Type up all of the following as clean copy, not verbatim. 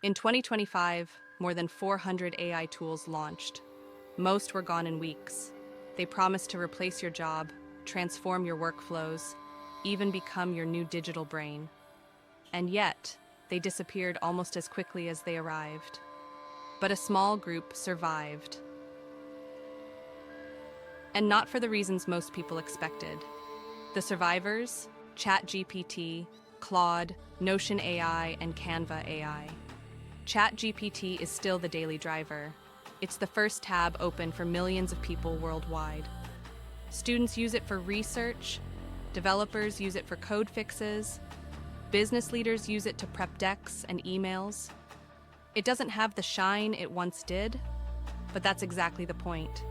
In 2025, more than 400 AI tools launched. Most were gone in weeks. They promised to replace your job, transform your workflows, even become your new digital brain. And yet, they disappeared almost as quickly as they arrived. But a small group survived. And not for the reasons most people expected. The survivors: ChatGPT, Claude, Notion AI, and Canva AI. ChatGPT is still the daily driver. It's the first tab open for millions of people worldwide. Students use it for research, developers use it for code fixes, business leaders use it to prep decks and emails. It doesn't have the shine it once did, but that's exactly the point.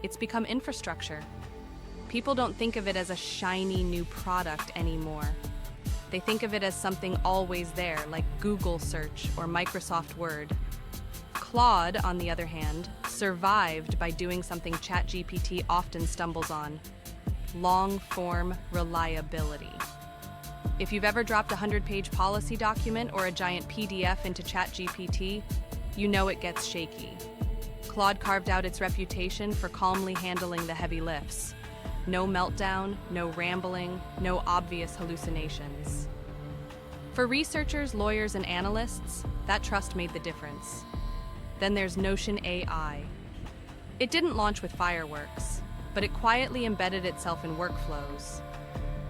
It's become infrastructure. People don't think of it as a shiny new product anymore. They think of it as something always there, like Google Search or Microsoft Word. Claude, on the other hand, survived by doing something ChatGPT often stumbles on: long-form reliability. If you've ever dropped a 100-page policy document or a giant PDF into ChatGPT, you know it gets shaky. Claude carved out its reputation for calmly handling the heavy lifts. No meltdown, no rambling, no obvious hallucinations. For researchers, lawyers, and analysts, that trust made the difference. Then there's Notion AI. It didn't launch with fireworks, but it quietly embedded itself in workflows.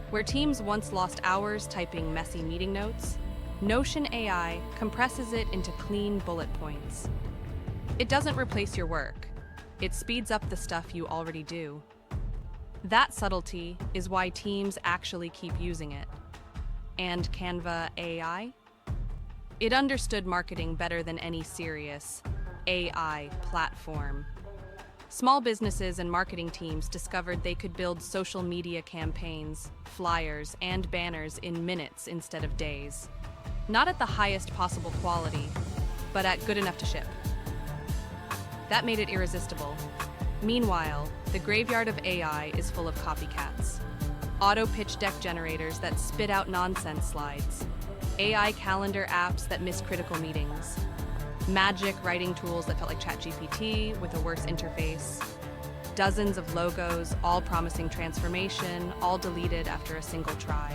Where teams once lost hours typing messy meeting notes, Notion AI compresses it into clean bullet points. It doesn't replace your work. It speeds up the stuff you already do. That subtlety is why teams actually keep using it. And Canva AI? It understood marketing better than any serious AI platform. Small businesses and marketing teams discovered they could build social media campaigns, flyers, and banners in minutes instead of days. Not at the highest possible quality, but at good enough to ship. That made it irresistible. Meanwhile, the graveyard of AI is full of copycats. Auto-pitch deck generators that spit out nonsense slides. AI calendar apps that miss critical meetings. Magic writing tools that felt like ChatGPT with a worse interface. Dozens of logos, all promising transformation, all deleted after a single try.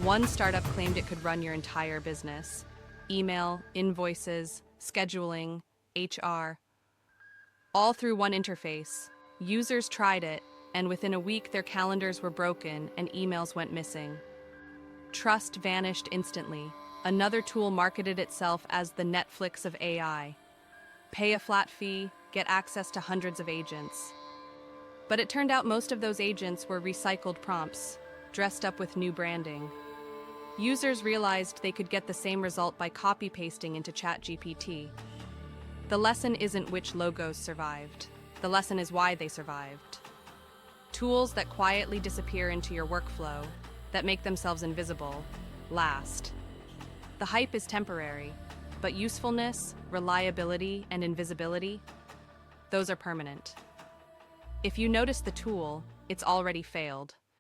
One startup claimed it could run your entire business. Email, invoices, scheduling, HR. All through one interface. Users tried it, and within a week their calendars were broken and emails went missing. Trust vanished instantly. Another tool marketed itself as the Netflix of AI. Pay a flat fee, get access to hundreds of agents. But it turned out most of those agents were recycled prompts, dressed up with new branding. Users realized they could get the same result by copy-pasting into ChatGPT. The lesson isn't which logos survived. The lesson is why they survived. Tools that quietly disappear into your workflow, that make themselves invisible, last. The hype is temporary, but usefulness, reliability, and invisibility, those are permanent. If you notice the tool, it's already failed.